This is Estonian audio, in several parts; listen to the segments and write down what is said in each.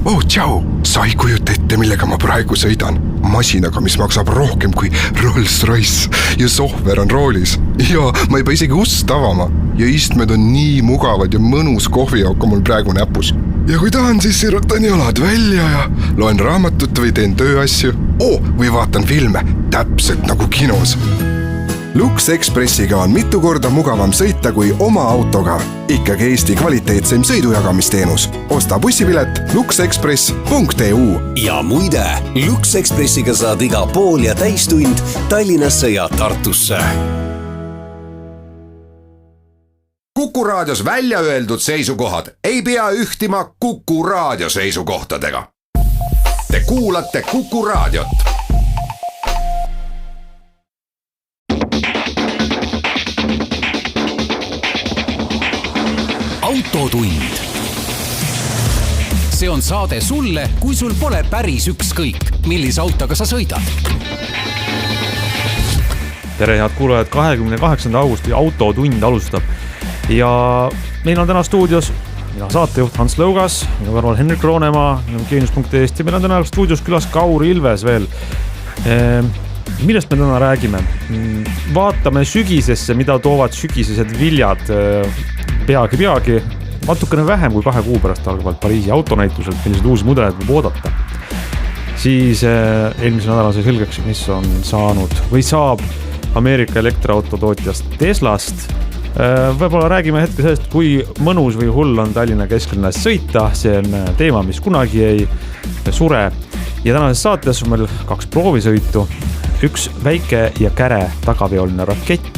Oh, tšau! Sa ei kujuta ette, millega ma praegu sõidan. Masinaga, mis maksab rohkem kui Rolls-Royce ja sohver on roolis. Ja ma ei pea isegi ust avama. Ja istmed on nii mugavad ja mõnus kohvijauk on mul praegu näpus. Ja kui tahan, siis sirutan jalad välja ja loen raamatut või teen tööasju. Või vaatan filme, täpselt nagu kinos. Lux Expressiga on mitu korda mugavam sõita kui oma autoga. Ikkagi Eesti kvaliteetsem sõidujagamisteenus. Osta bussipilet luxexpress.eu. Ja muide, Lux Expressiga saad iga pool ja täistund Tallinnasse ja Tartusse. Kuku raadios välja öeldud seisukohad ei pea ühtima Kuku raadio seisukohtadega. Te kuulate Kuku raadiot. Autotund. See on saade sulle, kui sul pole päris ükskõik, millise autoga sa sõidad. Tere, head kuulajad, 28. augusti Autotund alustab. Ja meil on täna stuudios mina saatejuht Hans Lõugas, minu kõrval Henrik Roonemaa, Geenius.est ja meil on täna stuudios külas Kaur Ilves veel. Millest me täna räägime? Vaatame sügisesse, mida toovad sügisesed viljad peagi. Natukene vähem kui 2 kuu pärast algavad Pariisi autonäituselt, millised uusi mudeleid võib oodata. Siis eelmisel nädalal sai selgeks, mis on saanud või saab Ameerika elektriautotootjast Teslast. Võib-olla räägime hetke sellest, kui mõnus või hull on Tallinna kesklinnas sõita. See on teema, mis kunagi ei sure. Ja tänases saates on meil 2 proovisõitu. Üks väike ja käre tagaveoline rakett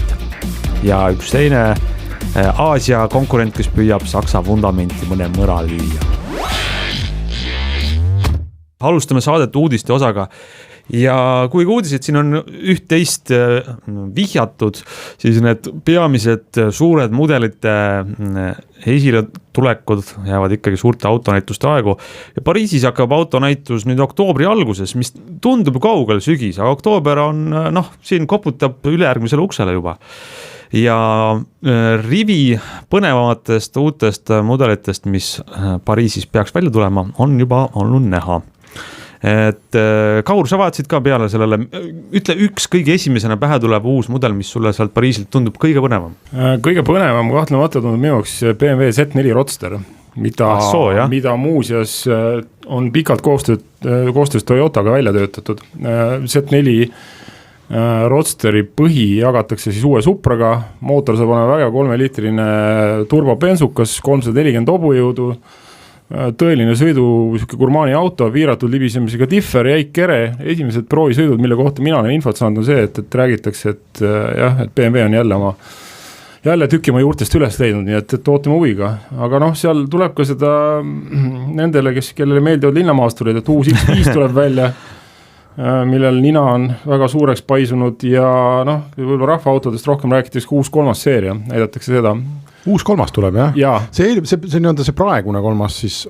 ja üks teine Aasia konkurent, kes püüab Saksa vundamenti mõne mõra lüüa. Alustame saadet uudiste osaga. Ja kui uudised siin on üht-teist vihjatud, siis need peamised suured mudelite esile tulekud jäävad ikkagi suurte autonäituste aegu. Ja Pariisis hakkab autonäitus nüüd oktoobri alguses, mis tundub kaugel sügis, aga oktoober on, siin koputab ülejärgmisele uksele juba. Ja rivi põnevamatest uutest mudelitest, mis Pariisis peaks välja tulema, on juba olnud näha. Et Kaur, sa vaatasid ka peale sellele, ütle üks kõige esimesena pähe tuleb uus mudel, mis sulle sealt Pariisilt tundub kõige põnevam? Kõige põnevam kahtlemata tundub minu jaoks BMW Z4 Roadster, mida muuseas on pikalt koostöös Toyotaga välja töötatud. Z4 Roadsteri põhi jagatakse siis uue Supraga, mootor saab olema väga 3-liitrine turbobensukas, 340 hobujõudu, tõeline sõidu gurmaani auto, piiratud libisemisega differ, jäik kere. Esimesed proovisõidud, mille kohta mina olen infot saanud, on see, et räägitakse, et BMW on jälle tükkimaa juurtest üles leidnud, nii et ootame huviga. Aga seal tuleb ka seda nendele, kellele meeldivad linnamaasturid, et uus X5 tuleb välja, millel nina on väga suureks paisunud ja võib-olla rahvaautodest rohkem rääkitakse uus 3. seeria, näidatakse seda. Uus 3. tuleb, jah? See praegune 3, siis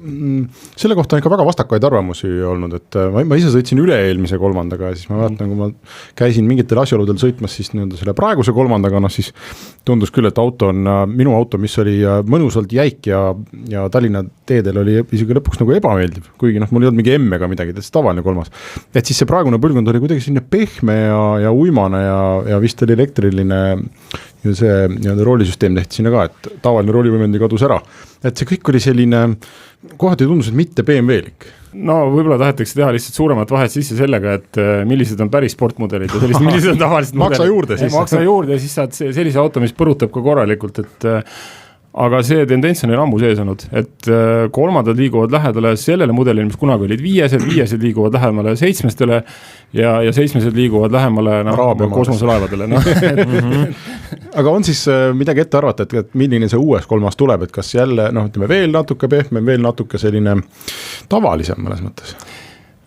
selle kohta on ikka väga vastakaid arvamusi olnud, et ma ise sõitsin üle-eelmise 3. ja siis ma vaatan, kui ma käisin mingitel asjaoludel sõitmas, siis selle praeguse 3. siis tundus küll, et minu auto, mis oli mõnusalt jäik ja Tallinna teedel oli isegi lõpuks nagu ebameeldiv, kuigi mul ei olnud mingi M ega midagi, see tavaline 3. Et siis see praegune põlvkond oli kuidagi selline pehme ja uimane ja vist oli elektriline ja see roolisüsteem tehti sinna ka, et tavaline roolivõimendi kadus ära. Et see kõik oli selline, kohati tundus, et mitte BMW-lik. Võib-olla tahetakse teha lihtsalt suuremat vahet sisse sellega, et millised on päris sportmudelid ja millised on tavalised mudelid. Maksa juurde ja siis saad sellise auto, mis põrutab ka korralikult, aga see tendents on ammu sees olnud, et 3. liiguvad lähedale sellele mudelile, mis kunagi olid 5. liiguvad lähemale 7. ja 7. liiguvad lähemale kosmoselaevadele. Aga on siis midagi ette arvata, et milline see uues 3. tuleb, et kas jälle, veel natuke pehme, veel natuke selline tavalisem mõnes mõttes?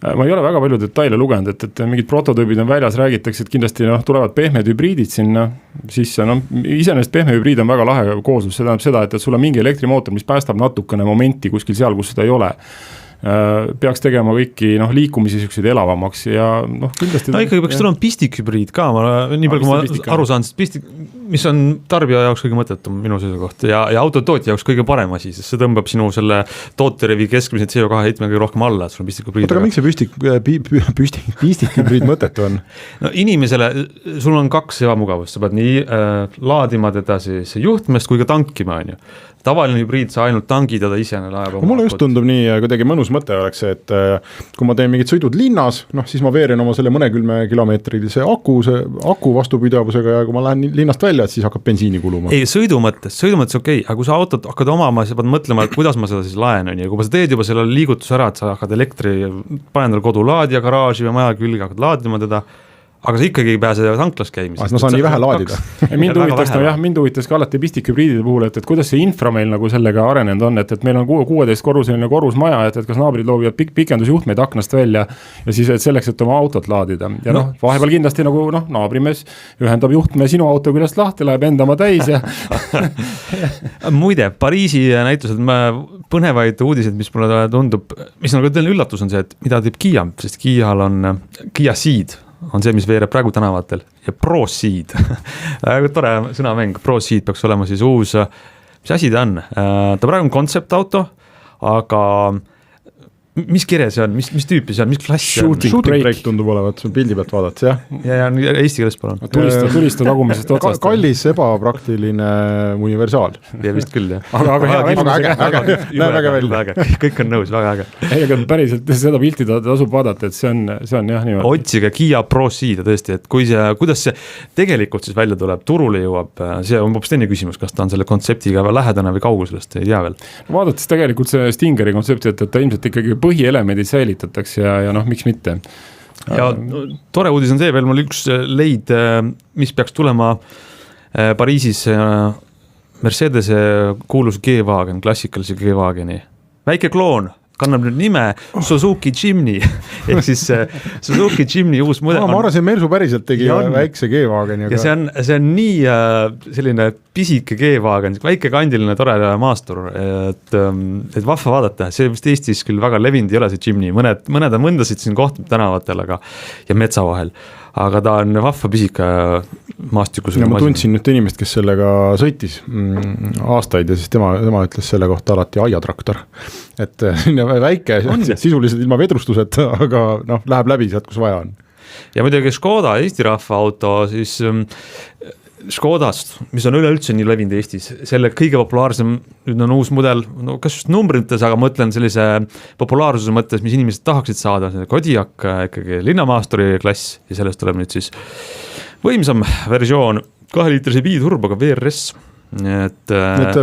Ma ei ole väga palju detaile lugenud, et mingid prototüübid on väljas, räägitakse, et kindlasti tulevad pehmed hübriidid sinna sisse. Iseenesest pehme hübriid on väga lahe kooslus, see tähendab seda, et sul on mingi elektrimootor, mis päästab natukene momenti kuskil seal, kus seda ei ole. peaks tegema kõiki liikumisi siukseid elavamaks ja kindlasti. No ikkagi peaks tulema pistikhübriid ka, nii palju kui ma aru saan, sest mis on tarbija jaoks kõige mõttetum minu seisukoht ja autotootja jaoks kõige parem asi, sest see tõmbab sinu selle tooterevi keskmise CO2 heitme kõige rohkem alla, et sul on pistikhübriid. Aga miks see pistikhübriid mõttetu on? No inimesele, sul on 2 ebamugavust, sa pead nii laadima teda siis juhtmest kui ka tankima, on ju. Tavaline hübriid, sa ainult tangi teda ise. Mulle just tundub nii, kuidagi mõnus mõte oleks see, et kui ma teen mingid sõidud linnas, siis ma veerin oma selle mõnekülme kilomeetrilise aku vastupidavusega ja kui ma lähen linnast välja, et siis hakkab bensiini kuluma. Ei, sõidu mõttes okei, aga kui sa autot hakkad omama, sa pead mõtlema, et kuidas ma seda siis laen on ja kui sa teed juba selle liigutus ära, et sa hakkad panen tal kodulaadija garaaži või maja külge, hakkad laadima teda, aga sa ikkagi ei pääse tanklas käimisest. Ma saan nii vähe laadida. Mind huvitas ka alati pistikhübriidide puhul, et kuidas see infra meil nagu sellega arenenud on, et meil on 16-korruseline korrusmaja, et kas naabrid loobivad pikendusjuhtmeid aknast välja ja siis selleks, et oma autot laadida. Ja vahepeal kindlasti nagu naabrimees ühendab juhtme sinu auto küljest lahti, läheb endama täis ja Muide, Pariisi näitused põnevaid uudiseid, mis mulle tundub, mis nagu tõeline üllatus on see, et mida teeb Kia, sest Kial on Kia Ceed on see, mis veereb praegu tänavatel ja ProSeed väga tore sõnamäng, ProSeed peaks olema siis uus, mis asi ta on? Ta praegu on kontseptauto, aga mis kirje see on, mis tüüpi see on, mis klass see on? Shooting break tundub olevat, sul pildi pealt vaadates, jah? Ja eesti keeles palun. Tulista tagumisest otsast. Kallis, ebapraktiline universaal. Ja vist küll, jah. Aga väga välja. Kõik on nõus, väga äge. Ei, aga päriselt seda pilti tasub vaadata, et see on jah niimoodi. Otsige Kia ProSeed tõesti, et kuidas see tegelikult siis välja tuleb, turule jõuab, see on hoopis teine küsimus, kas ta on selle kontseptiga lähedane või kaugel sellest, ei tea veel. Vaadates tegelikult see Stingeri kontsepti, et ta ilmselt ikkagi põhielemendid säilitatakse ja miks mitte. Ja tore uudis on see veel, mul üks leid, mis peaks tulema Pariisis Mercedese kuulus G-Wagen, klassikalise G-Wageni. Väike kloon, kannab nüüd nime Suzuki Jimny ehk siis Suzuki Jimny uus mudel. Ma arvasin, Mersu päriselt tegi väikse G-Wageni. Ja see on nii selline pisike G-Wagen, väike kandiline tore maastur, et vahva vaadata, see vist Eestis küll väga levinud ei ole see Jimny, mõned on mõndasid siin kohtub tänavatel ja metsa vahel, aga ta on vahva pisika maastikus. Ja ma tundsin nüüd inimest, kes sellega sõitis aastaid ja siis tema ütles selle kohta alati aiatraktor, et väike, sisuliselt ilma vedrustuseta, aga läheb läbi sealt, kus vaja on. Ja muidugi Škoda, Eesti rahva auto, siis Škodast, mis on üleüldse nii levinud Eestis, selle kõige populaarsem, nüüd on uus mudel, kas just numbrites, aga mõtlen sellise populaarsuse mõttes, mis inimesed tahaksid saada, Kodiaq, ikkagi linnamaasturi klass ja sellest tuleb nüüd siis võimsam versioon 2-liitrise biturboga VRS. Et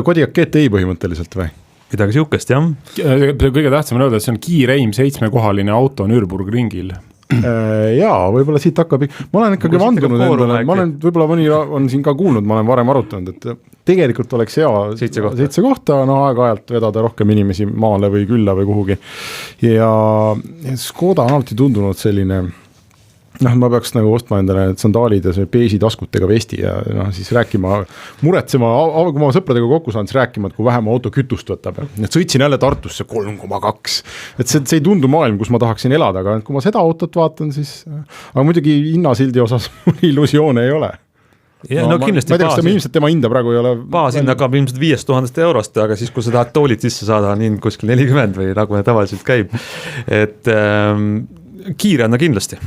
Kodiaq GTI põhimõtteliselt või? Midagi siukest, jah. Kõige tähtsam on öelda, et see on kiireim 7-kohaline auto Nürburgringil. Jaa, võib-olla siit hakkab, ma olen ikkagi vandunud endale, ma olen, võib-olla mõni on siin ka kuulnud, ma olen varem arutanud, et tegelikult oleks hea 7 kohta, aeg-ajalt vedada rohkem inimesi maale või külla või kuhugi ja Škoda on alati tundunud selline, ma peaks nagu ostma endale need sandaalid ja beesi taskutega vesti ja siis rääkima, muretsema, kui ma sõpradega kokku saan, siis rääkima, et kui vähem auto kütust võtab. Et sõitsin jälle Tartusse 3,2. Et see ei tundu maailm, kus ma tahaksin elada, aga kui ma seda autot vaatan, siis aga muidugi hinnasildi osas illusioone ei ole. Ja, ma ei tea, kas ilmselt tema hinda praegu ei ole. Baashinda hakkab ilmselt 5000 eurost, aga siis kui sa tahad toolid sisse saada, on hind kuskil 40 või nagu me tavaliselt käib. Et kiire on ta kindlasti.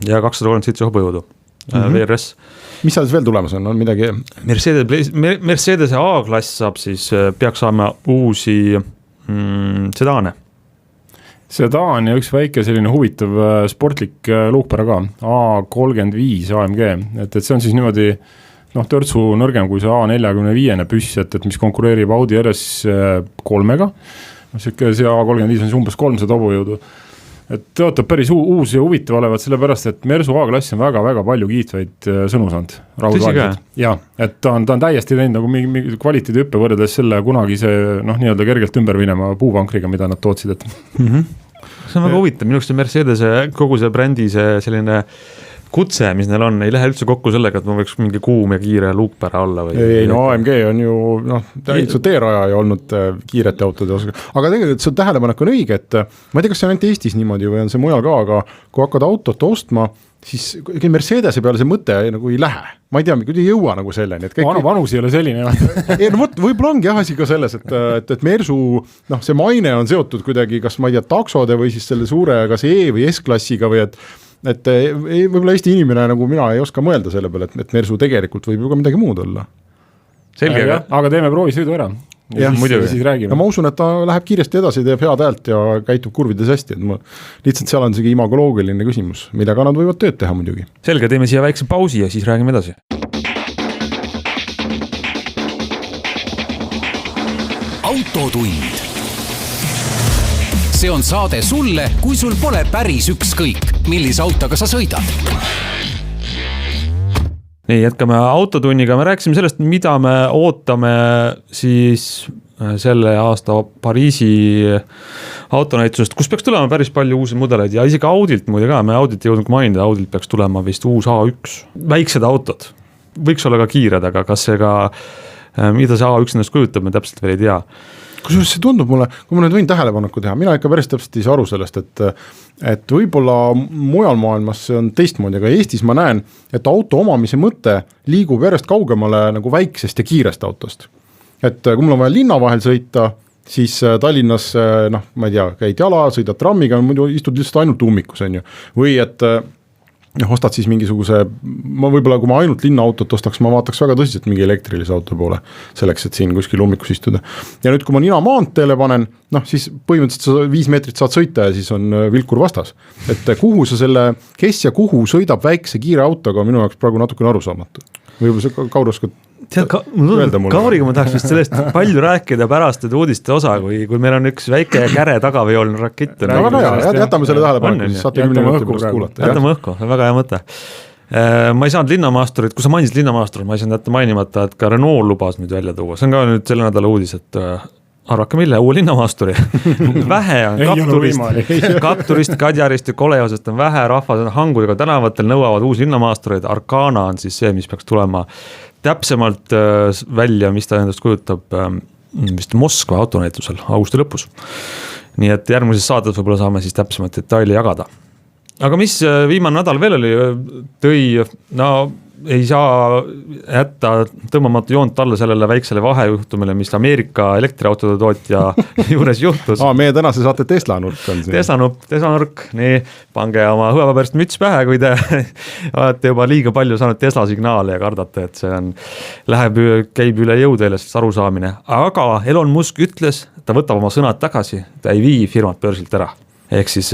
Ja 237 hobujõudu, VRS. Mis seal siis veel tulemas on midagi? Mercedes A-klass saab siis, peaks saama uusi sedaane. Sedaan ja üks väike selline huvitav sportlik luukpära ka, A35 AMG, et see on siis niimoodi törtsu nõrgem kui see A45 püss, et mis konkureerib Audi RS3-ga. See A35 on siis umbes 300 hobujõudu. Et tõotab päris uus ja huvitav olevat sellepärast, et Mersu A-klass on väga-väga palju kiitvaid sõnu saanud. Ja, et ta on täiesti teinud nagu mingi kvaliteedi hüppe võrreldes selle kunagi see nii-öelda kergelt ümber minema puuvankriga, mida nad tootsid. See on väga huvitav, minu see Mercedes kogu see brändi see selline kutse, mis neil on, ei lähe üldse kokku sellega, et ma võiks mingi kuum ja kiire luukpära olla või? Ei, no AMG on ju, täitsa teeraja ei olnud kiirete autode osas. Aga tegelikult see tähelepanek on õige, et ma ei tea, kas see on ainult Eestis niimoodi või on see mujal ka, aga kui hakkad autot ostma, siis Mercedese peale see mõte nagu ei lähe. Ma ei tea, kui ei jõua nagu selleni. Vanus ei ole selline. Ei, no võib-olla ongi asi ka selles, et Mersu, see maine on seotud kuidagi, kas ma ei tea, taksode või siis selle suure, kas E- või S-klassiga või et võib-olla Eesti inimene nagu mina ei oska mõelda selle peale, et Mersu tegelikult võib ju ka midagi muud olla. Selge, aga teeme proovisõidu ära. Ja siis räägime. Ma usun, et ta läheb kiiresti edasi, teeb head häält ja käitub kurvides hästi. Lihtsalt seal on see imagoloogiline küsimus, millega nad võivad tööd teha muidugi. Selge, teeme siia väikse pausi ja siis räägime edasi. Autotund. See on saade sulle, kui sul pole päris ükskõik, millise autoga sa sõidad. Nii, jätkame autotunniga. Me rääkisime sellest, mida me ootame siis selle aasta Pariisi autonäitusest, kus peaks tulema päris palju uusi mudeleid ja isegi Audilt muide ka. Me Audit ei jõudnud mainida, Audilt peaks tulema vist uus A1. Väiksed autod. Võiks olla ka kiired, aga kas see ka, mida see A1 ennast kujutab, me täpselt veel ei tea. Kusjuures see tundub mulle, kui ma nüüd võin tähelepaneku teha, mina ikka päris täpselt ei saa aru sellest, et võib-olla mujal maailmas see on teistmoodi, aga Eestis ma näen, et auto omamise mõte liigub järjest kaugemale nagu väiksest ja kiirest autost. Et kui mul on vaja linna vahel sõita, siis Tallinnas, ma ei tea, käid jala, sõidad trammiga, muidu istud lihtsalt ainult ummikus, on ju. Või et ostad siis mingisuguse, ma võib-olla kui ma ainult linnaautot ostaks, ma vaataks väga tõsiselt mingi elektrilise auto poole, selleks, et siin kuskil ummikus istuda. Ja nüüd, kui ma nina maanteele panen, siis põhimõtteliselt 5 meetrit saad sõita ja siis on vilkur vastas. Et kuhu sa selle, kes ja kuhu sõidab väikse kiire autoga, minu jaoks praegu natukene arusaamatu. Võib-olla see Kaur oskad Kauriga ma tahaks vist sellest palju rääkida pärast uudiste osa, kui meil on üks väike käre tagaveoline rakett. Jätame selle tähelepaneku, siis saate 10 minuti pärast kuulata. Jätame õhku, väga hea mõte. Ma ei saanud linnamaasturit, kui sa mainisid linnamaasturit, ma ei saanud jätta mainimata, et ka Renault lubas nüüd välja tuua. See on ka nüüd selle nädala uudis, et arvake mille, uue linnamaasturi. Vähe on Kapturist, Kadjarist ja Kolehosest on vähe, rahvas on hangudega tänavatel, nõuavad uusi linnamaastureid. Arkana on siis see, mis peaks tulema täpsemalt välja, mis ta endast kujutab vist Moskva autonäitusel augusti lõpus. Nii et järgmises saates võib-olla saame siis täpsemalt detaili jagada. Aga mis viimane nädal veel oli, tõi, ei saa jätta tõmbamata joont alla sellele väiksele vahejuhtumile, mis Ameerika elektriautode tootja juures juhtus. Meie tänase saate Tesla nurk on siin. Tesla nurk, nii, pange oma hõepaberist müts pähe, kui te olete juba liiga palju saanud Tesla signaale ja kardate, et see on, käib üle jõu teile arusaamine. Aga Elon Musk ütles, ta võtab oma sõnad tagasi, ta ei vii firmat börsilt ära. Ehk siis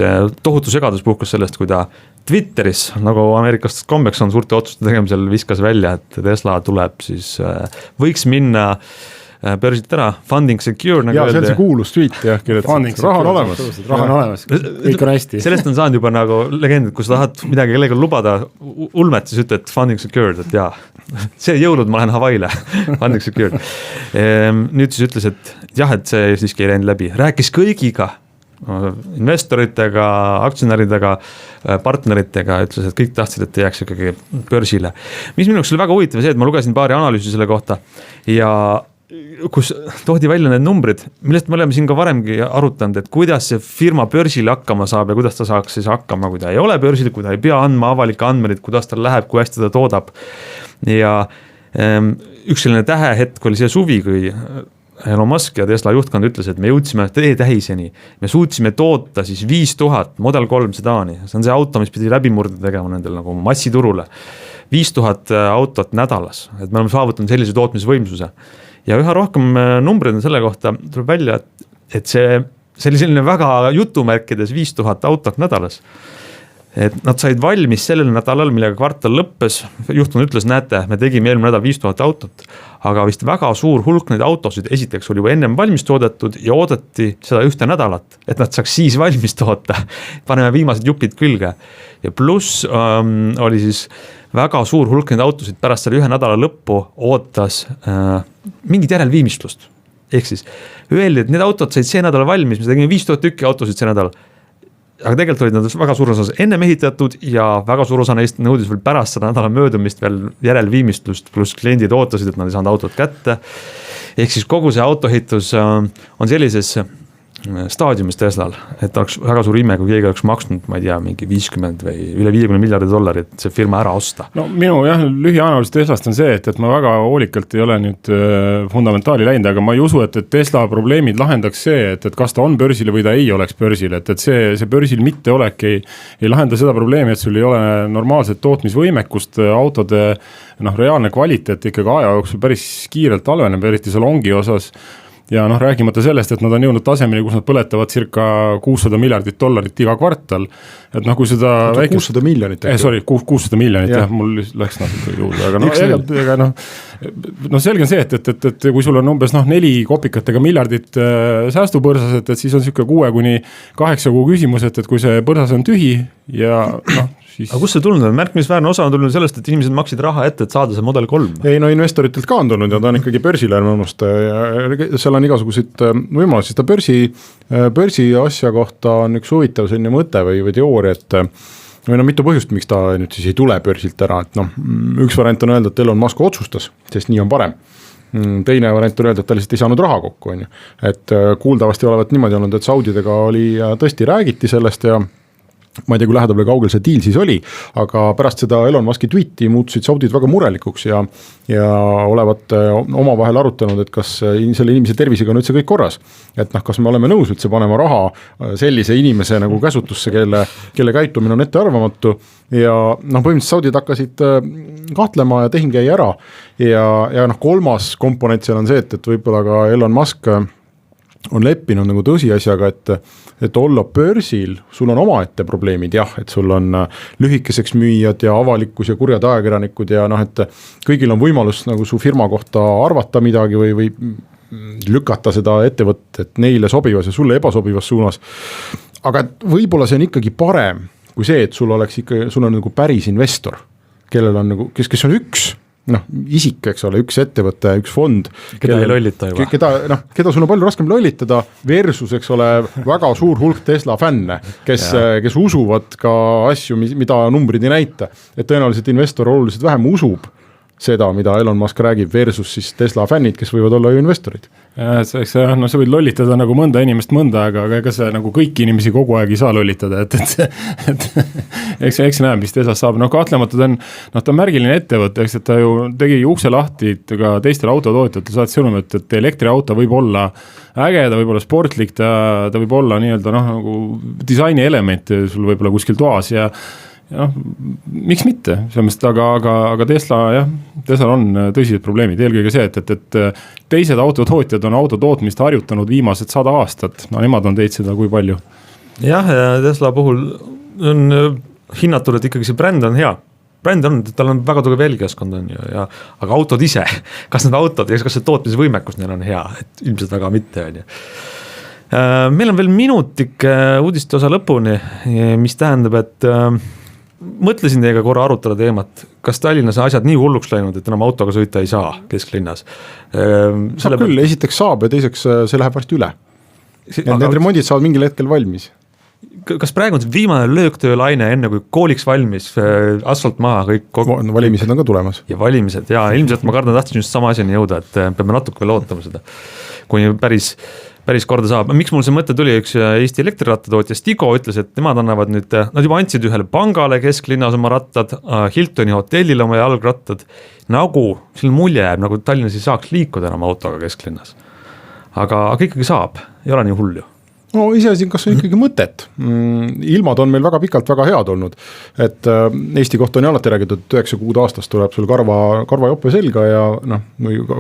tohutu segadus puhkus sellest, kui ta Twitteris, nagu Ameerikast kombeks on suurte otsuste tegemisel, viskas välja, et Tesla tuleb siis, võiks minna börsilt ära, funding secure. Nagu see on see kuulus tweet, jah, raha on olemas. Kõik on hästi. Sellest on saanud juba nagu legend, et kui sa tahad midagi kellega lubada ulmet, siis ütled funding secured, et jaa, see jõulud ma lähen Hawaiile, funding secured. Nüüd siis ütles, et jah, et see siiski ei läinud läbi. Rääkis kõigiga, investoritega, aktsionäridega, partneritega, ütles, et kõik tahtsid, et jääks ikkagi börsile. Mis minuks oli väga huvitav see, et ma lugesin paari analüüsi selle kohta ja kus toodi välja need numbrid, millest me oleme siin ka varemgi arutanud, et kuidas see firma börsile hakkama saab ja kuidas ta saaks siis hakkama, kui ta ei ole börsil, kui ta ei pea andma avalikke andmeid, kuidas tal läheb, kui hästi ta toodab. Ja üks selline tähehetk oli see suvi, kui Elon Musk ja Tesla juhtkond ütles, et me jõudsime tähiseni. Me suutsime toota siis 5000 Model 3 sedaani. See on see auto, mis pidi läbimurde tegema nendel nagu massiturule. 5000 autot nädalas, et me oleme saavutanud sellise tootmisvõimsuse. Ja üha rohkem numbreid on selle kohta tuleb välja, et see oli selline väga jutumärkides 5000 autot nädalas. Et nad said valmis sellel nädalal, millega kvartal lõppes, juhtun ütles, näete, me tegime eelmine nädal 5000 autot, aga vist väga suur hulk neid autosid esiteks oli juba ennem valmis toodetud ja oodati seda ühte nädalat, et nad saaks siis valmis toota. Paneme viimased jupid külge. Ja pluss oli siis väga suur hulk neid autosid pärast selle ühe nädala lõppu ootas mingit järelviimistlust. Ehk siis öeldi, et need autod said see nädal valmis, me tegime 5000 tükki autosid see nädal. aga tegelikult olid nad väga suur osas enne ehitatud ja väga suur osa neist nõudis veel pärast seda nädala möödumist veel järelviimistlust, pluss kliendid ootasid, et nad ei saanud autot kätte. Ehk siis kogu see autoehitus on sellises staadiumis Teslal, et oleks väga suur ime, kui keegi oleks maksnud, ma ei tea, mingi 50 või üle 50 miljardi dollarit see firma ära osta. No minu lühianalüüs Teslast on see, et ma väga hoolikalt ei ole nüüd fundamentaali läinud, aga ma ei usu, et Tesla probleemid lahendaks see, et kas ta on börsil või ta ei oleks börsil, et see börsil mitte olek ei lahenda seda probleemi, et sul ei ole normaalset tootmisvõimekust, autode reaalne kvaliteet ikkagi aja jooksul päris kiirelt halveneb, eriti salongi osas. Ja räägimata sellest, et nad on jõudnud tasemeni, kus nad põletavad circa $600 miljardit iga kvartal. Et kui seda 600 miljonit. 600 miljonit, jah, mul läks natuke juurde. Aga selge on see, et kui sul on umbes 4 kopikatega miljardit säästupõrsas, et siis on siuke 6-8 kuu küsimus, et kui see põrsas on tühi ja siis... Aga kus see tulnud on? Märkimisväärne osa on tulnud sellest, et inimesed maksid raha ette, et saada see Model 3. Ei, investoritelt ka on tulnud ja ta on ikkagi börsile seal on igasuguseid võimalusi. Seda börsi asja kohta on üks huvitav selline mõte või teooria, et või mitu põhjust, miks ta nüüd siis ei tule börsilt ära, et üks variant on öelda, et Elon Musk otsustas, sest nii on parem. Teine variant on öelda, et ta lihtsalt ei saanud raha kokku, on ju. Et kuuldavasti olevat niimoodi olnud, et saudidega oli tõesti räägiti sellest ja ma ei tea, kui lähedal või kaugel see deal siis oli, aga pärast seda Elon Muski tweeti muutusid saudid väga murelikuks ja olevat omavahel arutanud, et kas selle inimese tervisega on üldse kõik korras. Et kas me oleme nõus üldse panema raha sellise inimese nagu käsutusse, kelle käitumine on ettearvamatu ja põhimõtteliselt saudid hakkasid kahtlema ja tehing jäi ära ja kolmas komponent seal on see, et võib-olla ka Elon Musk on leppinud nagu tõsiasjaga, et olla börsil, sul on omaette probleemid, jah, et sul on lühikeseks müüjad ja avalikkus ja kurjad ajakirjanikud ja et kõigil on võimalus nagu su firma kohta arvata midagi või lükata seda ettevõtet neile sobivas ja sulle ebasobivas suunas. Aga võib-olla see on ikkagi parem kui see, et sul on nagu päris investor, kellel on nagu, kes on üks isik, eks ole, üks ettevõte, üks fond. Keda ei lollita juba. Keda sul on palju raskem lollitada versus, eks ole, väga suur hulk Tesla fänne, kes usuvad ka asju, mida numbrid ei näita. Et tõenäoliselt investor oluliselt vähem usub seda, mida Elon Musk räägib versus siis Tesla fännid, kes võivad olla ju investorid. Sa võid lollitada nagu mõnda inimest mõnda, aga ega see nagu kõiki inimesi kogu aeg ei saa lollitada, et eks näeb, mis Teslas saab. Kahtlemata ta on märgiline ettevõte, eks, et ta ju tegi ukse lahti ka teistele autotootjatel, saad sõnum, et elektriauto võib olla äge, ta võib olla sportlik, ta võib olla nii-öelda nagu disaini element sul võib olla kuskil toas ja miks mitte, aga Tesla on tõsised probleemid, eelkõige see, et teised autotootjad on autotootmist harjutanud viimased 100 aastat, nemad on teinud seda kui palju. Jah, Tesla puhul on hinnatud, et ikkagi see bränd on hea. Bränd on, tal on väga tugev jälgijaskond on ju, aga autod ise, kas need autod ja kas see tootmisvõimekus neil on hea, et ilmselt väga mitte on ju. Meil on veel minutik uudiste osa lõpuni, mis tähendab, et mõtlesin teiega korra arutada teemat, kas Tallinnas asjad nii hulluks läinud, et enam autoga sõita ei saa kesklinnas? Saab küll, esiteks saab ja teiseks see läheb varsti üle. Need remondid saavad mingil hetkel valmis. Kas praegu on see viimane lööktöölaine enne kui kooliks valmis, asfalt maha kõik? Valimised on ka tulemas. Ja valimised, ja ilmselt ma kardan tahtsin just sama asjani jõuda, et peame natuke veel ootama seda, kuni päris korda saab. Miks mul see mõte tuli, üks Eesti elektrirattatootja Stigo ütles, et nemad annavad nüüd, nad juba andsid ühele pangale kesklinnas oma rattad, Hiltoni hotellile oma jalgrattad, nagu siin mulje jääb, nagu Tallinnas ei saaks liikuda enam autoga kesklinnas. Aga ikkagi saab, ei ole nii hull ju. No iseasi, kas on ikkagi mõtet. Ilmad on meil väga pikalt väga head olnud, et Eesti kohta on alati räägitud, et 9 kuud aastast tuleb sul karva jope selga ja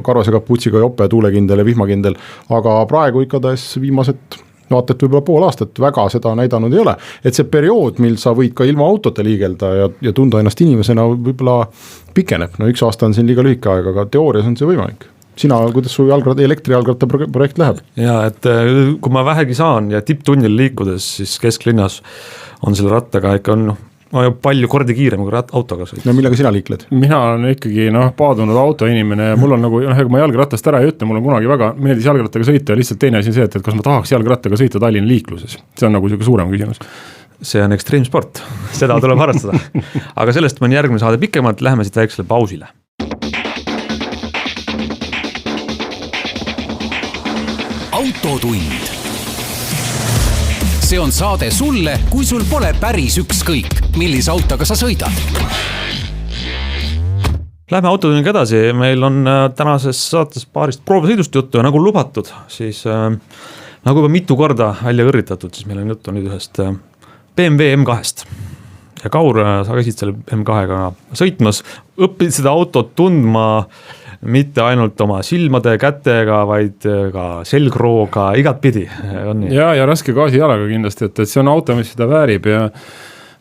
karvase kaputsiga jope, tuulekindel ja vihmakindel, aga praegu ikkades viimased vaatet võib-olla pool aastat väga seda näidanud ei ole, et see periood, mil sa võid ka ilma autota liigelda ja tunda ennast inimesena võib-olla pikeneb, 1 aasta on siin liiga lühike aeg, aga teoorias on see võimalik. Sina, kuidas su elektrijalgratta projekt läheb? Ja, et kui ma vähegi saan ja tipptunnil liikudes, siis kesklinnas on selle rattaga ikka palju kordi kiirem kui autoga sõita. No millega sina liikled? Mina olen ikkagi paadunud autoinimene ja mul on nagu, ega ma jalgrattast ära ei ütle, mul on kunagi väga meeldis jalgrattaga sõita ja lihtsalt teine asi on see, et kas ma tahaks jalgrattaga sõita Tallinna liikluses. See on nagu suurem küsimus. see on ekstreemsport, seda tuleb harrastada. Aga sellest on järgmine saade pikemalt, läheme siit väiksele pausile. Autotund. See on saade sulle, kui sul pole päris ükskõik, millise autoga sa sõidad. Lähme autotunniga edasi, meil on tänases saates paarist proovasõidust juttu ja nagu lubatud, siis nagu juba mitu korda välja kõrritatud, siis meil on juttu nüüd ühest BMW M2-st. Ja Kaur, sa käisid selle M2-ga sõitmas, õppid seda autot tundma mitte ainult oma silmade, kätega, vaid ka selgrooga, igat pidi. Ja raske gaasijalaga kindlasti, et see on auto, mis seda väärib ja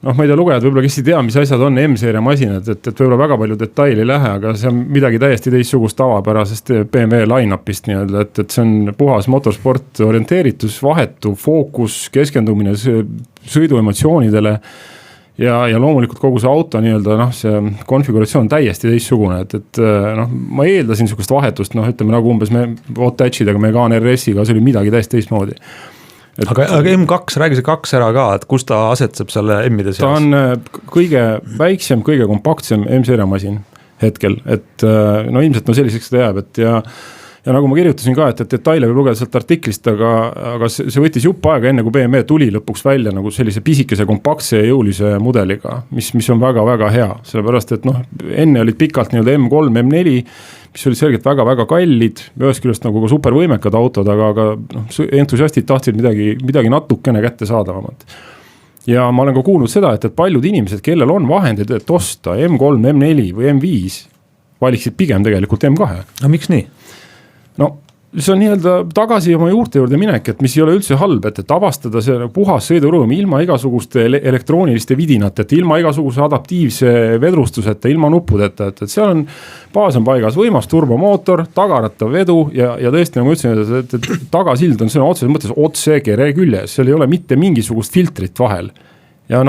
ma ei tea, lugejad võib-olla kes ei tea, mis asjad on M-seeria masinad, et võib-olla väga palju detaili ei lähe, aga see on midagi täiesti teistsugust tavapärasest BMW line-upist nii-öelda, et see on puhas motorsport, orienteeritus, vahetu, fookus, keskendumine sõiduemotsioonidele ja loomulikult kogu see auto nii-öelda, see konfiguratsioon on täiesti teistsugune, et ma eeldasin niisugust vahetust, ütleme nagu umbes Otatchidega, Megane RS-iga, see oli midagi täiesti teistmoodi. Aga M2, räägi see 2 ära ka, et kus ta asetseb selle M-ide seas? Ta on kõige väiksem, kõige kompaktsem M-seeria masin hetkel, et ilmselt selliseks seda jääb, et ja nagu ma kirjutasin ka, et detaile võib lugeda sealt artiklist, aga see võttis jupp aega enne, kui BMW tuli lõpuks välja nagu sellise pisikese, kompaktse ja jõulise mudeliga, mis on väga-väga hea, sellepärast, et enne olid pikalt nii-öelda M3, M4, mis olid selgelt väga-väga kallid, ühest küljest nagu ka supervõimekad autod, aga entusiastid tahtsid midagi natukene kätte saadavamat. Ja ma olen ka kuulnud seda, et paljud inimesed, kellel on vahendid, et osta M3, M4 või M5, valiksid pigem tegelikult M2. No miks nii? See on nii-öelda tagasi oma juurde minek, et mis ei ole üldse halb, et avastada see puhas sõiduruum ilma igasuguste elektrooniliste vidinateta, ilma igasuguse adaptiivse vedrustuseta, ilma nuppudeta, et seal on baas on paigas, võimas turbomootor, tagarattav vedu ja tõesti, nagu ütlesin, et tagasild on sõna otseses mõttes otse kere küljes, seal ei ole mitte mingisugust filtrit vahel. Ja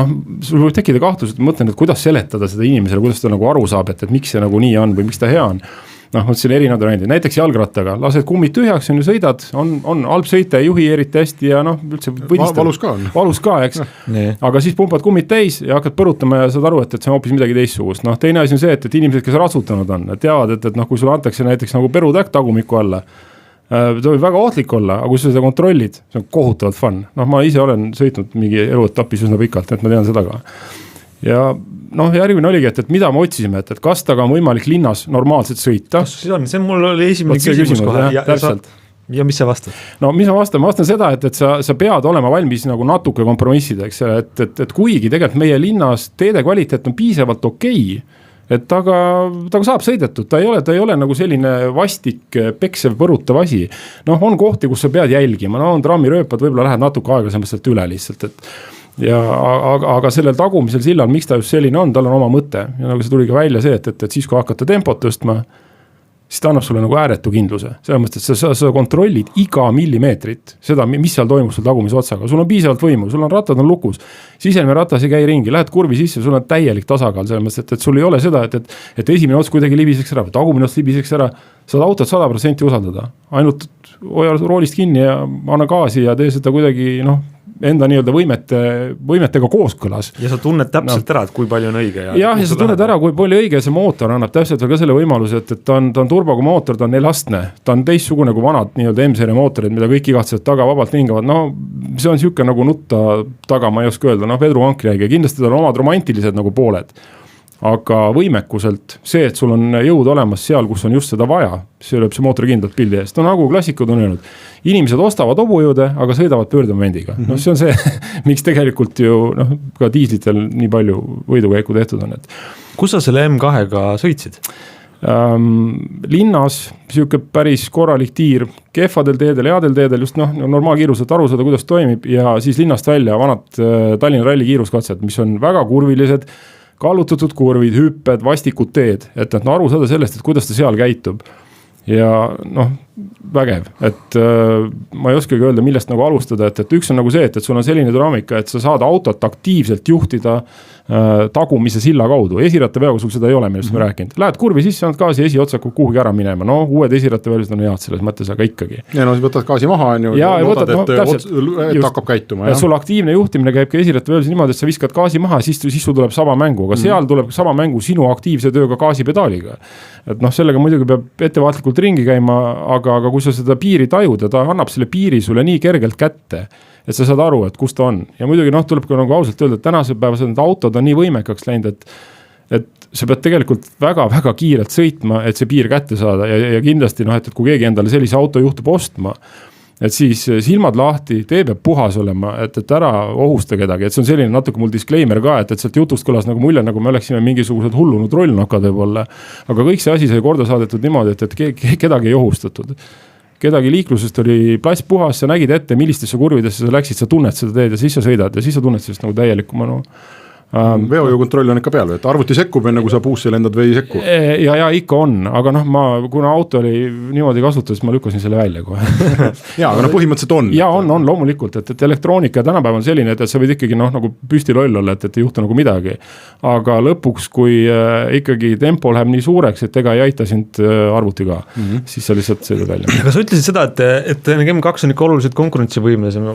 sul võib tekkida kahtlus, et mõtlen, et kuidas seletada seda inimesele, kuidas ta nagu aru saab, et miks see nagu nii on või miks ta hea on. Mõtlesin erinevad variandid, näiteks jalgrattaga, lased kummid tühjaks, on ju sõidad, on halb sõita, juhi eriti hästi ja üldse valus ka, eks. Aga siis pumpad kummid täis ja hakkad põrutama ja saad aru, et see on hoopis midagi teistsugust. Teine asi on see, et inimesed, kes ratsutanud on, teavad, et kui sulle antakse näiteks nagu perutäkk tagumiku alla, ta võib väga ohtlik olla, aga kui sa seda kontrollid, see on kohutavalt fun. Ma ise olen sõitnud mingi eluetapis üsna pikalt, et ma tean seda ka. Ja järgmine oligi, et mida me otsisime, et kas taga on võimalik linnas normaalselt sõita. See mul oli esimene küsimus kohe. Ja mis sa vastad? Mis ma vastan seda, et sa pead olema valmis nagu natuke kompromissida, eks, et kuigi tegelikult meie linnas teede kvaliteet on piisavalt okei, et taga saab sõidetud, ta ei ole nagu selline vastik, peksev, põrutav asi. On kohti, kus sa pead jälgima, on trammirööpad, võib-olla lähed natuke aeglasemalt üle lihtsalt, aga sellel tagumisel sillal, miks ta just selline on, tal on oma mõte. Ja nagu see tuli ka välja see, et siis kui hakata tempot tõstma, siis ta annab sulle nagu ääretu kindluse. Selles mõttes, et sa kontrollid iga millimeetrit seda, mis seal toimub sul tagumise otsaga. Sul on piisavalt võimu, sul on rattad on lukus, sisenemine ratas ei käi ringi, lähed kurvi sisse, sul on täielik tasakaal. Selles mõttes, et sul ei ole seda, et esimene ots kuidagi libiseks ära, tagumine ots libiseks ära, saad autot 100% usaldada. Ainult hoia roolist kinni ja anna gaasi ja tee seda kuidagi, enda nii-öelda võimetega kooskõlas. Ja sa tunned täpselt ära, et kui palju on õige. Ja sa tunned ära, kui palju õige see mootor annab täpselt ka selle võimaluse, et ta on turboga mootor, ta on 4-astne, ta on teistsugune kui vanad nii-öelda M-seeria mootorid, mida kõik igatsevad taga vabalt hingavad. See on siuke nagu nutta taga, ma ei oska öelda, Pedro Vankriägi, kindlasti tal on omad romantilised nagu pooled. Aga võimekuselt see, et sul on jõud olemas seal, kus on just seda vaja, see lööb see mootor kindlalt pildi eest. Nagu klassikud on öelnud, inimesed ostavad hobujõude, aga sõidavad pöördemomendiga. See on see, miks tegelikult ju ka diislitel nii palju võidukäiku tehtud on. Kus sa selle M2-ga sõitsid? Linnas, siuke päris korralik tiir, kehvadel teedel, headel teedel, just normaalkiiruselt aru saada, kuidas toimib ja siis linnast välja vanad Tallinna ralli kiiruskatsed, mis on väga kurvilised, kallutatud kurvid, hüpped, vastikud teed, et aru saada sellest, et kuidas ta seal käitub. Ja vägev, et ma ei oskagi öelda, millest nagu alustada, et üks on nagu see, et sul on selline dünaamika, et sa saad autot aktiivselt juhtida tagumise silla kaudu. Esirattaveoga sul seda ei ole, millest me rääkinud. Lähed kurvi sisse, annad gaasi esiotsa kuhugi ära minema. No uued esirattaveolised on head selles mõttes, aga ikkagi. Ja no siis võtad gaasi maha on ju, loodad, et hakkab käituma. Ja sul aktiivne juhtimine käib ka esirattaveolis niimoodi, et sa viskad gaasi maha, siis sul tuleb sama mängu, aga seal tuleb sama mängu sinu aktiivse tööga gaasipedaaliga. Et sellega muidugi peab ettevaatlikult ringi käima, aga kui sa seda piiri tajud ja ta annab selle piiri sulle nii kergelt kätte, et sa saad aru, et kus ta on. Ja muidugi tuleb ka nagu ausalt öelda, et tänase päevas need autod on nii võimekaks läinud, et sa pead tegelikult väga-väga kiirelt sõitma, et see piir kätte saada ja kindlasti, et kui keegi endale sellise auto juhtub ostma, et siis silmad lahti, tee peab puhas olema, et ära ohusta kedagi, et see on selline natuke mul disclaimer ka, et sealt jutust kõlas nagu mulje, nagu me oleksime mingisugused hullunud rollnakad võib-olla, aga kõik see asi sai korda saadetud niimoodi, et kedagi ei ohustatud. Kedagi liiklusest oli plass puhas, sa nägid ette, millistesse kurvidesse sa läksid, sa tunned seda teed ja siis sa sõidad ja siis sa tunned sellest nagu täielikuma. Veojukontroll on ikka peal, et arvuti sekkub enne kui sa puusse lendad või ei sekku. Ja ikka on, aga kuna auto oli niimoodi kasutus, ma lükkasin selle välja kohe. Ja, aga põhimõtteliselt on. Ja on loomulikult, et elektroonika tänapäev on selline, et sa võid ikkagi nagu püsti loll olla, et ei juhtu nagu midagi. Aga lõpuks, kui ikkagi tempo läheb nii suureks, et ega ei aita sind arvuti ka, siis sa lihtsalt sõidad välja. Aga sa ütlesid seda, et M2 on ikka oluliselt konkurentsivõimelisem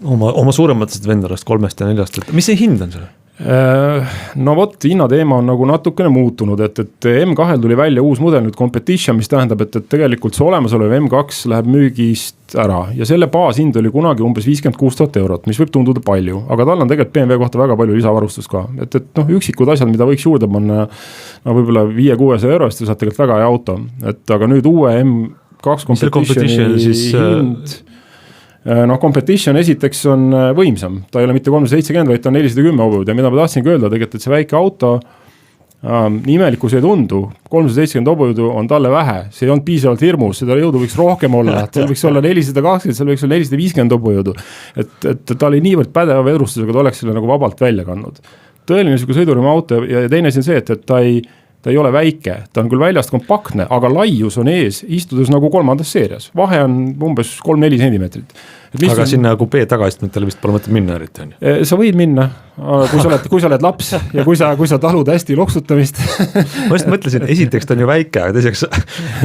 oma suurematest vendadest 3 ja 4, et mis see hind on selle? No vot, hinnateema on nagu natukene muutunud, et M2 tuli välja uus mudel nüüd Competition, mis tähendab, et tegelikult see olemasolev M2 läheb müügist ära ja selle baashind oli kunagi umbes 56 000 eurot, mis võib tunduda palju, aga tal on tegelikult BMW kohta väga palju lisavarustust ka, et üksikud asjad, mida võiks juurde panna võib-olla 500-600 eurost ja saad tegelikult väga hea auto, et aga nüüd uue M2 Competitioni hind Competition esiteks on võimsam, ta ei ole mitte 370, vaid ta on 410 hobujõudu ja mida ma tahtsingi öelda tegelikult, et see väike auto imelikus ei tundu, 370 hobujõudu on talle vähe, see ei olnud piisavalt hirmus, seda jõudu võiks rohkem olla, seal võiks olla 420, seal võiks olla 450 hobujõudu, et ta oli niivõrd pädeva vedrustusega, ta oleks selle nagu vabalt välja kandnud. Tõeline sõidurühma auto ja teine siin see, et ta ei ole väike, ta on küll väljast kompaktne, aga laius on ees, istudes nagu 3. seerias. Vahe on umbes 3-4 sentimeetrit. Aga sinna kupee tagaistmetele vist pole mõtet minna eriti. Sa võid minna, kui sa oled laps ja kui sa talud hästi loksutamist. Ma just mõtlesin, esiteks ta on ju väike, aga teiseks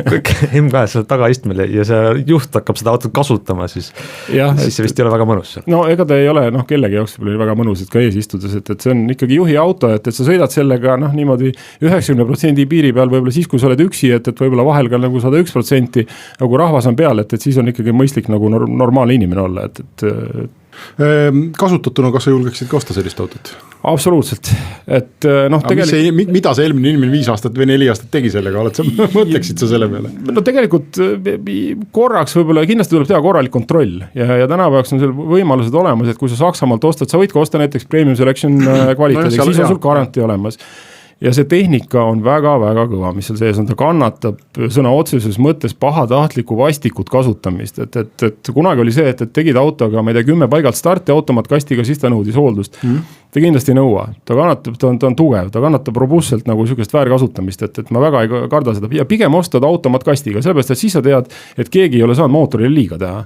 kõik M2 seal tagaistmele ja see juht hakkab seda autot kasutama, siis see vist ei ole väga mõnus. No ega ta ei ole kellegi jaoks väga mõnus, et ka ees istudes, et see on ikkagi juhi auto, et sa sõidad sellega niimoodi 90% piiri peal, võib-olla siis, kui sa oled üksi, et võib-olla vahel ka nagu 101%, nagu rahvas on peal, et siis on ikkagi mõistlik nagu normaalne inimene olla, et kasutatuna, kas sa julgeksid ka osta sellist autot? Absoluutselt, et mida see eelmine inimene 5 aastat või 4 aastat tegi sellega, mõtleksid sa selle peale? No tegelikult korraks võib-olla kindlasti tuleb teha korralik kontroll ja tänapäevaks on seal võimalused olemas, et kui sa Saksamaalt ostad, sa võid ka osta näiteks Premium Selection kvaliteediga, siis on sul garantii olemas. Ja see tehnika on väga-väga kõva, mis seal sees on, ta kannatab sõna otseses mõttes pahatahtlikku vastikut kasutamist, et kunagi oli see, et tegid autoga, ma ei tea, 10 paigalt starti automaatkastiga, siis ta nõudis hooldust. Ta kindlasti nõua, ta kannatab, ta on tugev, ta kannatab robustselt nagu sükest väärkasutamist, et ma väga ei karda seda ja pigem ostad automaatkastiga, sellepärast, et siis sa tead, et keegi ei ole saanud mootorile liiga teha.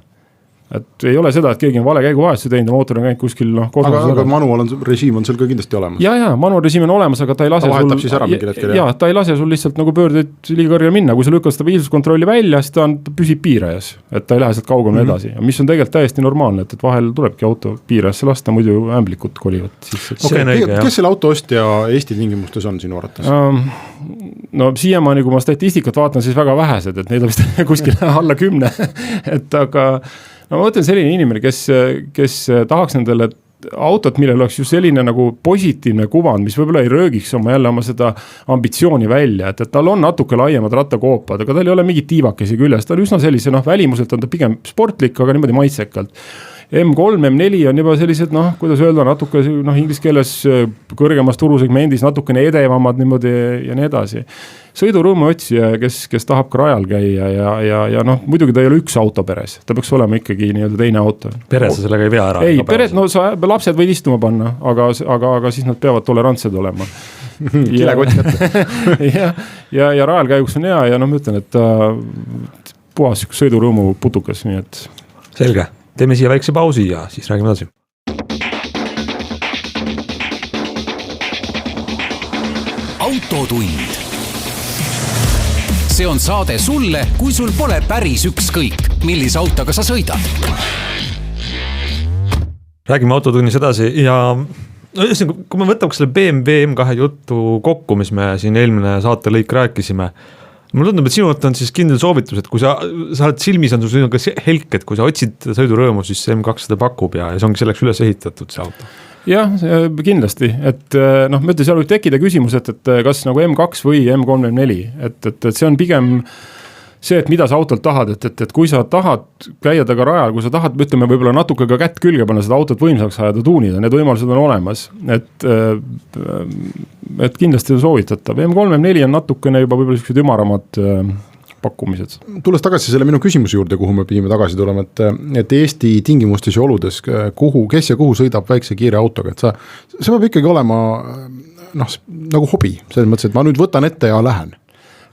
Et ei ole seda, et keegi on vale käiguvahetusi teinud ja mootor on käinud kuskil aga manual režiim on seal ka kindlasti olemas. Ja, manual režiim on olemas, aga ta ei lase vahetab siis ära mingil hetkel. Ja, ta ei lase sul lihtsalt nagu pöördeid liiga kõrgele minna, kui sa lükkad stabiilsuskontrolli välja, siis ta püsib piirajas, et ta ei lähe sealt kaugemale edasi, mis on tegelikult täiesti normaalne, et vahel tulebki auto piirajasse lasta, muidu ämblikud kolivad. Kes selle auto ostja Eesti tingimustes on sinu arvates? No siiamaani, kui ma statistikat vaatan, siis väga vähesed, et neid on vist kuskil alla 10, et aga no ma mõtlen selline inimene, kes tahaks nendele autot, millel oleks just selline nagu positiivne kuvand, mis võib-olla ei röögiks oma seda ambitsiooni välja, et tal on natuke laiemad rattakoopad, aga tal ei ole mingit tiivakesi küljes, ta on üsna sellise, välimuselt on ta pigem sportlik, aga niimoodi maitsekalt. M3, M4 on juba sellised, kuidas öelda, natuke inglise keeles kõrgemas turusegmendis, natukene edevamad niimoodi ja nii edasi. Sõidurõõmu otsija, kes tahab ka rajal käia ja muidugi ta ei ole üks auto peres, ta peaks olema ikkagi nii-öelda teine auto. Pere sa sellega ei vea ära? Ei, pered, lapsed võid istuma panna, aga siis nad peavad tolerantsed olema. Kilekott kätte. ja rajal käiguks on hea ja ma ütlen, et puhas sõidurõõmu putukas, nii et. Selge, teeme siia väikse pausi ja siis räägime edasi. Autotund. See on saade sulle, kui sul pole päris ükskõik, millise autoga sa sõidad. Räägime autotunnis edasi ja kui me võtaks selle BMW M2 juttu kokku, mis me siin eelmine saate lõik rääkisime, mulle tundub, et sinult on siis kindel soovitus, et kui sa oled silmis on sul ka helk, et kui sa otsid sõidurõõmu, siis see M2 seda pakub ja see ongi selleks üles ehitatud see auto. Jah, kindlasti, et noh, ma ütlen, seal võib tekkida küsimus, et kas nagu M2 või M34, et see on pigem see, et mida sa autolt tahad, et kui sa tahad käia taga rajal, kui sa tahad, ütleme võib-olla natuke ka kätt külge panna, seda autot võimsaks ajada, tuunida, need võimalused on olemas, et kindlasti on soovitatav. M34 on natukene juba võib-olla sellised ümaramad pakkumised. Tulles tagasi selle minu küsimuse juurde, kuhu me pidime tagasi tulema, et Eesti tingimustes ja oludes, kes ja kuhu sõidab väikse kiire autoga, et see peab ikkagi olema nagu hobi, selles mõttes, et ma nüüd võtan ette ja lähen.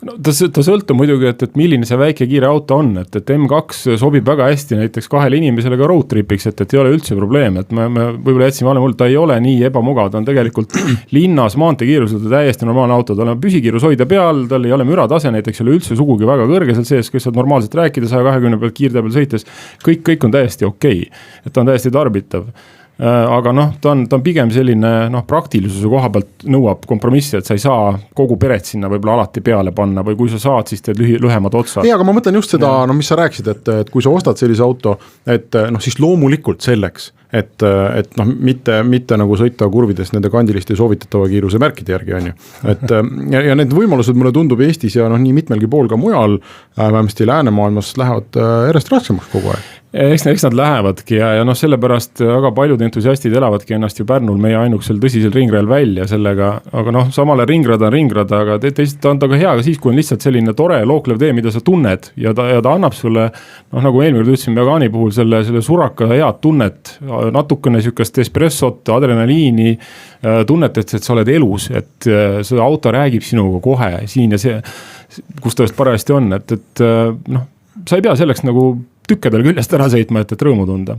No, ta sõltub muidugi, et milline see väike kiire auto on, et M2 sobib väga hästi näiteks kahele inimesele ka road tripiks, et ei ole üldse probleem, et me võib-olla jätsime vale mulje, ta ei ole nii ebamugav, ta on tegelikult linnas maanteekiirusel täiesti normaalne auto, tal on püsikiirus hoida peal, tal ei ole müratase näiteks, ei ole üldse sugugi väga kõrge seal sees, kes saad normaalselt rääkida 120 pealt kiirtee peal sõites, kõik on täiesti okei, et ta on täiesti tarbitav. Aga noh, ta on pigem selline praktilisuse koha pealt nõuab kompromissi, et sa ei saa kogu peret sinna võib-olla alati peale panna või kui sa saad, siis teed lühemad otsad. Ei, aga ma mõtlen just seda, mis sa rääkisid, et kui sa ostad sellise auto, et siis loomulikult selleks, et mitte nagu sõita kurvides nende kandiliste soovitatava kiiruse märkide järgi on ju. Ja need võimalused mulle tundub Eestis ja nii mitmelgi pool ka mujal, vähemasti läänemaailmas lähevad järjest raskemaks kogu aeg. Eks nad lähevadki ja sellepärast väga paljud entusiastid elavadki ennast ju Pärnul meie ainukesel tõsisel ringrajal välja sellega, aga samale ringrada on ringrada, aga teist ta on taga hea ka siis, kui on lihtsalt selline tore looklev tee, mida sa tunned ja ta annab sulle, nagu eelmine ütlesin Megani puhul, selle suraka head tunnet, natukene sükast espressot, adrenaliini, tunnet, et sa oled elus, et see auto räägib sinuga kohe siin ja see, kus ta just parajasti on, et sa ei pea selleks nagu tükkadel küljest ära sõitma, et rõõmu tunda.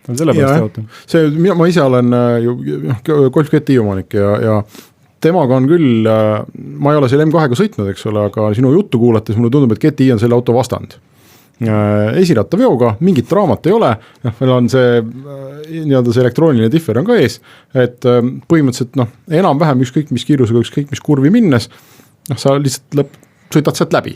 Ma ise olen ju Golf GTI omanik ja temaga on küll, ma ei ole selle M2-ga sõitnud, eks ole, aga sinu juttu kuulates mulle tundub, et GTI on selle auto vastand. Esiratta veoga, mingit draamat ei ole, meil on see see elektrooniline differ on ka ees, et põhimõtteliselt enam-vähem ükskõik mis kiirusega, ükskõik mis kurvi minnes, sa lihtsalt sõidad sealt läbi.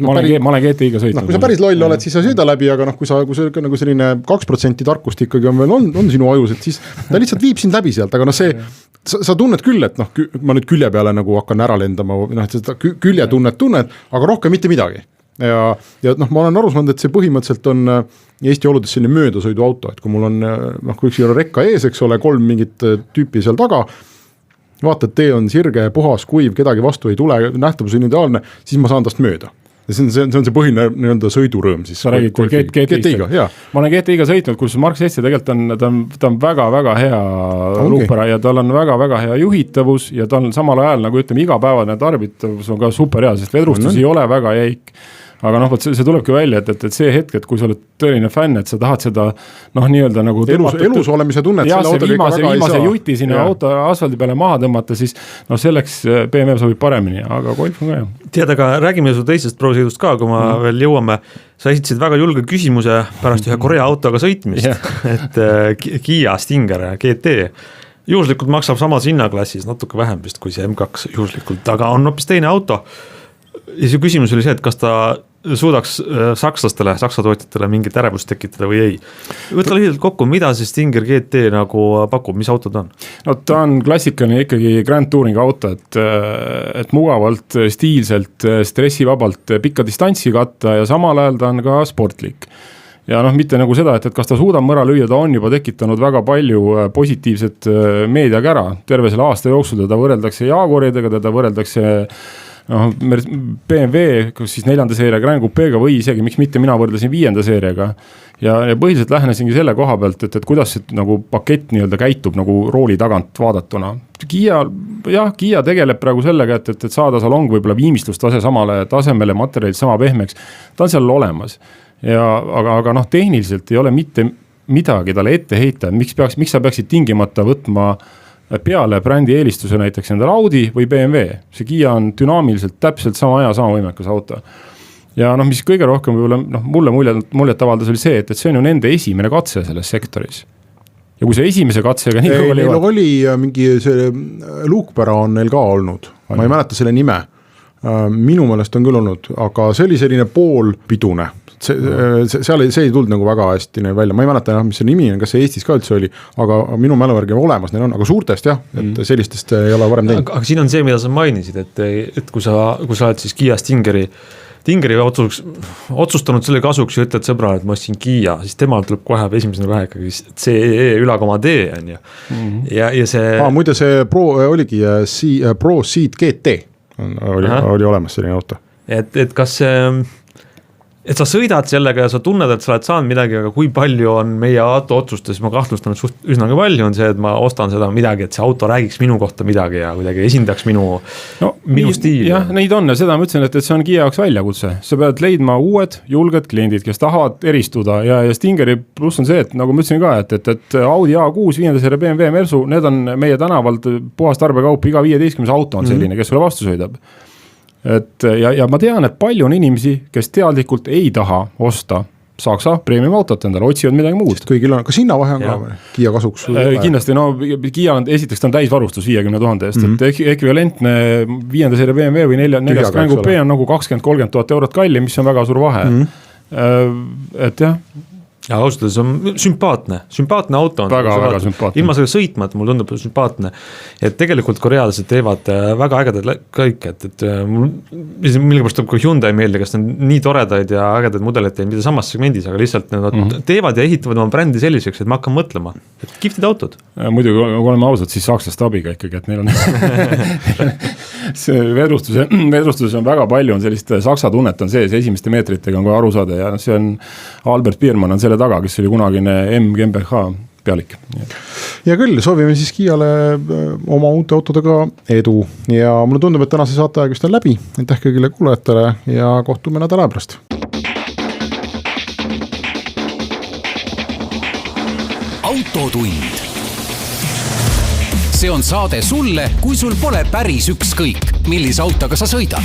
Ma olen GTI-ga sõitnud. Kui sa päris loll oled, siis sa sõida läbi, aga kui see nagu selline 2% tarkust ikkagi on sinu ajus, et siis ta lihtsalt viib sind läbi sealt, aga sa tunned küll, et ma nüüd külje peale nagu hakkan ära lendama, seda külje tunned, aga rohkem mitte midagi. Ja ma olen aru saanud, et see põhimõtteliselt on Eesti oludes selline möödasõidu auto, et kui mul on, kui üks rekka ees, eks ole, 3 mingit tüüpi seal taga, vaata, et tee on sirge, puhas, kuiv, kedagi vastu ei tule, nähtavus on ideaalne, siis ma saan tast mööda. See on see põhiline sõidurõõm siis. Sa räägid GTI-ga, jah. Ma olen GTI-ga sõitnud, kus Mark 7 tegelikult ta on väga-väga hea luupera ja tal on väga-väga hea juhitavus ja ta on samal ajal, nagu ütleme, igapäevane tarbitavus on ka super hea, sest vedrustus ei ole väga jäik. Aga see tulebki välja, et see hetk, et kui sa oled tõeline fänn, et sa tahad seda nii-öelda nagu elus olemise tunnet ja see viimase juti sinna auto asfaldi peale maha tõmmata, siis selleks BMW sobib paremini, aga Golf on ka hea. Tead, aga räägime su teisest proosõidust ka, kui ma veel jõuame. Sa esitasid väga julge küsimuse pärast ühe Korea autoga sõitmist, et Kia Stinger GT juhuslikult maksab samas hinnaklassis natuke vähem vist kui see M2 juhuslikult, aga on hoopis teine auto. Ja see küsimus oli see, et kas ta suudaks sakslastele, saksa tootjatele mingit ärevust tekitada või ei. Võtta lühidalt kokku, mida see Stinger GT nagu pakub, mis auto ta on? No ta on klassikaline ikkagi Grand Touring auto, et mugavalt, stiilselt, stressivabalt pikka distantsi katta ja samal ajal ta on ka sportlik. Ja mitte nagu seda, et kas ta suudab mõra lüüa, ta on juba tekitanud väga palju positiivset meediaga ära. Terve selle aasta jooksul teda võrreldakse Jaguaridega, teda võrreldakse BMW, kus siis 4. seeria Grand Coupe'ga või isegi, miks mitte mina võrdlesin 5. seeriaga. Ja põhiliselt lähenesingi selle koha pealt, et kuidas see nagu pakett nii-öelda käitub nagu rooli tagant vaadatuna. Kia jah, Kiia tegeleb praegu sellega, et saada salong võib-olla viimistlustase samale tasemele, materjalid sama pehmeks, ta on seal olemas. Aga tehniliselt ei ole mitte midagi talle ette heita, miks sa peaksid tingimata võtma peale brändi eelistuse näiteks endale Audi või BMW. See Kiia on dünaamiliselt täpselt sama aja, sama võimekas auto. Ja mis kõige rohkem võib-olla mulle muljet avaldas oli see, et see on ju nende esimene katse selles sektoris. Ja kui see esimese katsega nii kõige neil oli mingi see luukpära on neil ka olnud, ma ei mäleta selle nime, minu meelest on küll olnud, aga see oli selline poolpidune, see ei tulnud nagu väga hästi neil välja, ma ei mäleta mis see nimi on, kas see Eestis ka üldse oli, aga minu mäluvärgi olemas neil on, aga suurtest jah, et sellistest ei ole varem teinud. Aga siin on see, mida sa mainisid, et kui sa oled siis Kiia Stingeri otsustanud selle kasuks ja ütled sõbrale, et ma ostsin Kiia, siis temal tuleb kohe esimesena pähe ikkagi CE ülakomad E on ju. Ja see... muide see oligi Pro Seat GT oli olemas selline auto. Et kas et sa sõidad sellega ja sa tunned, et sa oled saanud midagi, aga kui palju on meie auto otsustes, ma kahtlustan, et üsnagi palju on see, et ma ostan seda midagi, et see auto räägiks minu kohta midagi ja kuidagi esindaks minu stiili. Jah, neid on ja seda ma ütlesin, et see on Kiia jaoks väljakutse. Sa pead leidma uued, julged kliendid, kes tahavad eristuda ja Stingeri pluss on see, et nagu ma ütlesin ka, et Audi A6, 5. seeria BMW Mersu, need on meie tänavalt puhas tarbekaup, iga 15 auto on selline, kes sulle vastu sõidab. Ja ma tean, et palju on inimesi, kes teadlikult ei taha osta Saksa premium autot endale, otsivad midagi muud. Kõigil on, kas hinnavahe on ka Kiia kasuks? Kindlasti, Kiia on esiteks ta on täisvarustus 50 000 eest, et ekvivalentne 5. seeria BMW või 4. Coupe on nagu 20-30 000 eurot kalli, mis on väga suur vahe. Et jah. Ja ausalt, see on sümpaatne auto on. Väga sümpaatne. Ilma selle sõitma, et mul tundub sümpaatne. Et tegelikult korealased teevad väga ägedad kõik, et millegipärast tuleb, kui Hyundai meelde, kes on nii toredaid ja ägedad mudeleid teed, mida samas segmendis, aga lihtsalt nad teevad ja ehitavad oma brändi selliseks, et ma hakkan mõtlema, et kiftid autod. Muidugi, kui oleme ausad, siis sakslaste abiga ikkagi, et neil on see vedrustuses on väga palju, on sellist saksa tunnet on sees, esimeste meetritega on kohe aru saada ja see on Albert Biermann on selle taga, kes oli kunagine GmbH pealik. Ja küll, soovime siis Kiiale oma uute autodega edu ja mulle tundub, et tänase saateaeg vist on läbi. Aitäh kõigile kuulajatele ja kohtume nädala pärast. Autotund. See on saade sulle, kui sul pole päris ükskõik, millise autoga sa sõidad.